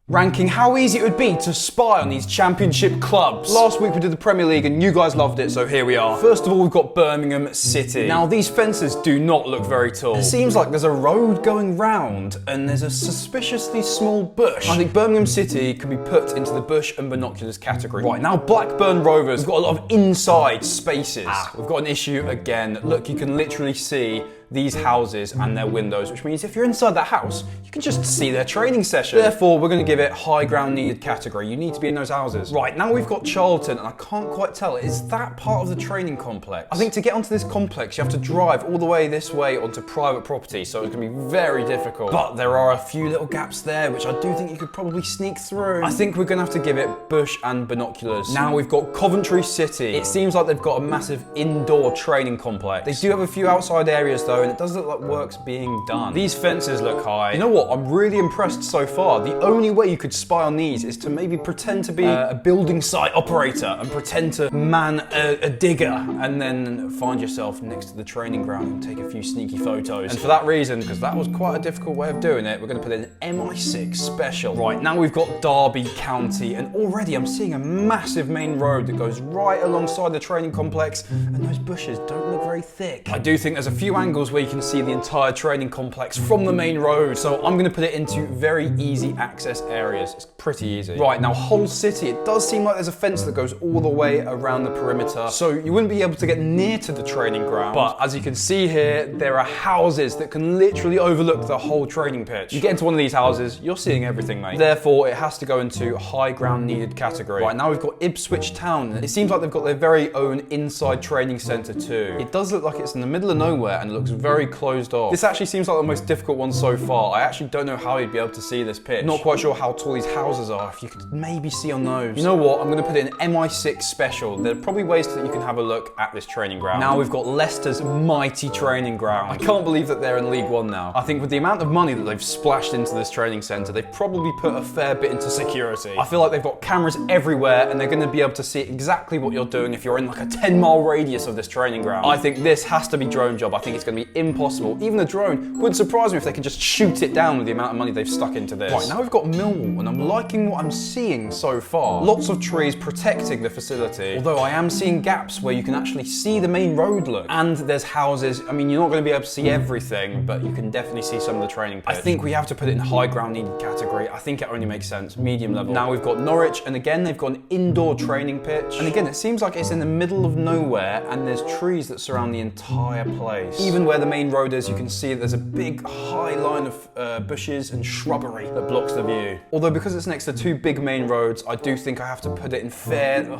ranking how easy it would be to spy on these championship clubs. Last week we did the Premier League and you guys loved it, so here we are. First of all, we've got Birmingham City. Now, these fences do not look very tall. It seems like there's a road going round and there's a suspiciously small bush. I think Birmingham City can be put into the bush and binoculars category. Right, now Blackburn Rovers, we've got a lot of inside spaces. We've got an issue again. Look, you can literally see these houses and their windows, which means if you're inside that house, you can just see their training session. Therefore, we're going to give it high ground needed category. You need to be in those houses. Right, now we've got Charlton, and I can't quite tell, is that part of the training complex? I think to get onto this complex, you have to drive all the way this way onto private property, so it's going to be very difficult. But there are a few little gaps there, which I do think you could probably sneak through. I think we're going to have to give it bush and binoculars. Now we've got Coventry City. It seems like they've got a massive indoor training complex. They do have a few outside areas though, and it does look like work's being done. These fences look high. You know what? I'm really impressed so far. The only way you could spy on these is to maybe pretend to be a building site operator and pretend to man a digger and then find yourself next to the training ground and take a few sneaky photos. And for that reason, because that was quite a difficult way of doing it, we're going to put in an MI6 special. Right, now we've got Derby County, and already I'm seeing a massive main road that goes right alongside the training complex, and those bushes don't look very thick. I do think there's a few angles where you can see the entire training complex from the main road, so I'm going to put it into very easy access areas. It's pretty easy. Right, now Hull City, it does seem like there's a fence that goes all the way around the perimeter, so you wouldn't be able to get near to the training ground, but as you can see here, there are houses that can literally overlook the whole training pitch. You get into one of these houses, you're seeing everything, mate. Therefore, it has to go into high ground needed category. Right, now we've got Ipswich Town. It seems like they've got their very own inside training centre too. It does look like it's in the middle of nowhere and looks very closed off. This actually seems like the most difficult one so far. I actually don't know how you'd be able to see this pitch. Not quite sure how tall these houses are, if you could maybe see on those. You know what, I'm going to put in MI6 special. There are probably ways that you can have a look at this training ground. Now we've got Leicester's mighty training ground. I can't believe that they're in League One now. I think with the amount of money that they've splashed into this training centre, they've probably put a fair bit into security. I feel like they've got cameras everywhere and they're going to be able to see exactly what you're doing if you're in like a 10-mile radius of this training ground. I think this has to be drone job. I think it's going to be impossible. Even the drone would surprise me if they can just shoot it down with the amount of money they've stuck into this. Right, now we've got Millwall, and I'm liking what I'm seeing so far. Lots of trees protecting the facility, although I am seeing gaps where you can actually see the main road look. And there's houses. I mean, you're not going to be able to see everything, but you can definitely see some of the training pitch. I think we have to put it in high ground needed category. I think it only makes sense. Medium level. Now we've got Norwich, and again, they've got an indoor training pitch. And again, it seems like it's in the middle of nowhere, and there's trees that surround the entire place. Even where the main road is, you can see there's a big high line of bushes and shrubbery that blocks the view. Although because it's next to two big main roads, I do think I have to put it in fair.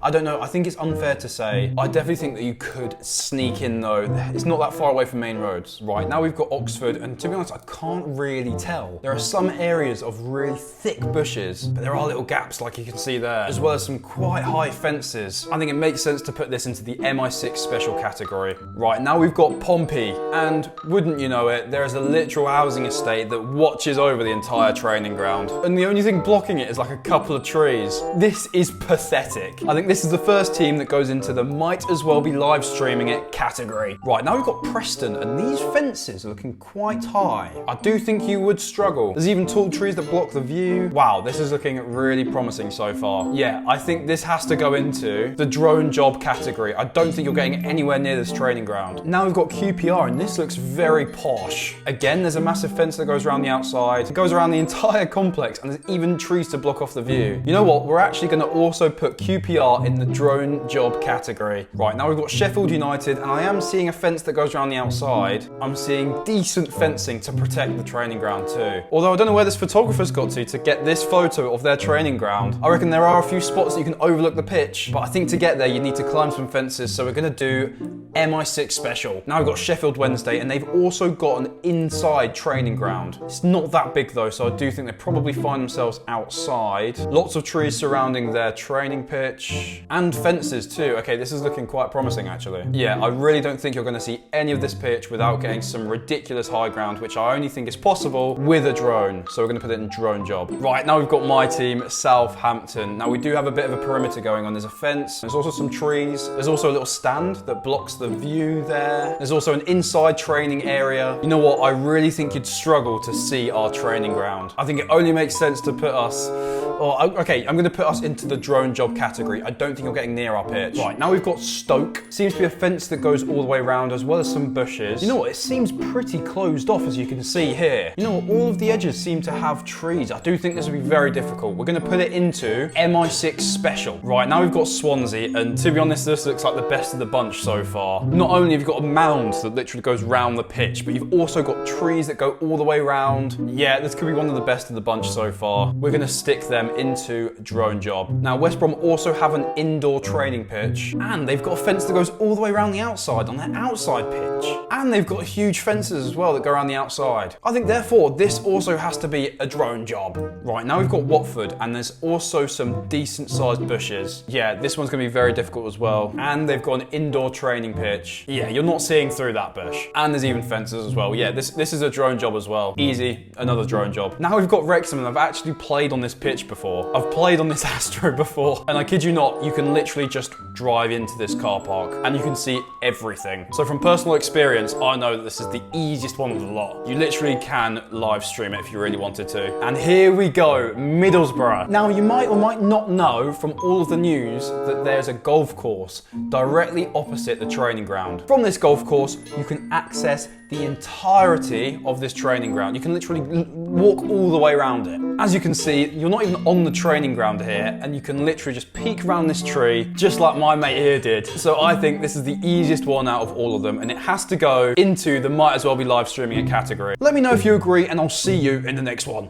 I don't know, I think it's unfair to say. I definitely think that you could sneak in though. It's not that far away from main roads. Right, now we've got Oxford, and to be honest, I can't really tell. There are some areas of really thick bushes, but there are little gaps like you can see there, as well as some quite high fences. I think it makes sense to put this into the MI6 special category. Right, now we've got Pompey, and wouldn't you know it, there is a literal housing estate that watches over the entire training ground. And the only thing blocking it is like a couple of trees. This is pathetic. I think this is the first team that goes into the might as well be live streaming it category. Right, now we've got Preston, and these fences are looking quite high. I do think you would struggle. There's even tall trees that block the view. Wow, this is looking really promising so far. Yeah, I think this has to go into the drone job category. I don't think you're getting anywhere near this training ground. Now we've got QPR, and this looks very posh. Again, there's a massive fence that goes around the outside. It goes around the entire complex, and there's even trees to block off the view. You know what? We're actually going to also put QPR in the drone job category. Right, now we've got Sheffield United, and I am seeing a fence that goes around the outside. I'm seeing decent fencing to protect the training ground too. Although I don't know where this photographer's got to get this photo of their training ground. I reckon there are a few spots that you can overlook the pitch, but I think to get there you need to climb some fences, so we're going to do MI6 special. Now we've got Sheffield Wednesday, and they've also got an inside training ground. It's not that big though, so I do think they probably find themselves outside. Lots of trees surrounding their training pitch, and fences too. Okay, this is looking quite promising actually. Yeah, I really don't think you're going to see any of this pitch without getting some ridiculous high ground, which I only think is possible with a drone. So we're going to put it in drone job. Right, now we've got my team, Southampton. Now we do have a bit of a perimeter going on. There's a fence, there's also some trees, there's also a little stand that blocks the view there. There's also an an inside training area. You know what? I really think you'd struggle to see our training ground. I think it only makes sense to put us... okay, I'm going to put us into the drone job category. I don't think you're getting near our pitch. Right, now we've got Stoke. Seems to be a fence that goes all the way around, as well as some bushes. You know what? It seems pretty closed off, as you can see here. You know what? All of the edges seem to have trees. I do think this will be very difficult. We're going to put it into MI6 Special. Right, now we've got Swansea, and to be honest, this looks like the best of the bunch so far. Not only have you got a mound that literally goes round the pitch, but you've also got trees that go all the way round. Yeah, this could be one of the best of the bunch so far. We're going to stick them into drone job. Now, West Brom also have an indoor training pitch, and they've got a fence that goes all the way around the outside on their outside pitch. And they've got huge fences as well that go around the outside. I think therefore this also has to be a drone job. Right, now we've got Watford, and there's also some decent sized bushes. Yeah, this one's gonna be very difficult as well. And they've got an indoor training pitch. Yeah, you're not seeing through that bush. And there's even fences as well. Yeah, this is a drone job as well. Easy, another drone job. Now we've got Wrexham, and I've actually played on this pitch before. I've played on this Astro before, and I kid you not, you can literally just drive into this car park and you can see everything. So from personal experience, I know that this is the easiest one of the lot. You literally can live stream it if you really wanted to. And here we go, Middlesbrough. Now you might or might not know from all of the news that there's a golf course directly opposite the training ground. From this golf course, you can access the entirety of this training ground. You can literally walk all the way around it. As you can see, you're not even on the training ground here, and you can literally just peek around this tree, just like my mate here did. So I think this is the easiest one out of all of them, and it has to go into the might as well be live streaming it category. Let me know if you agree, and I'll see you in the next one.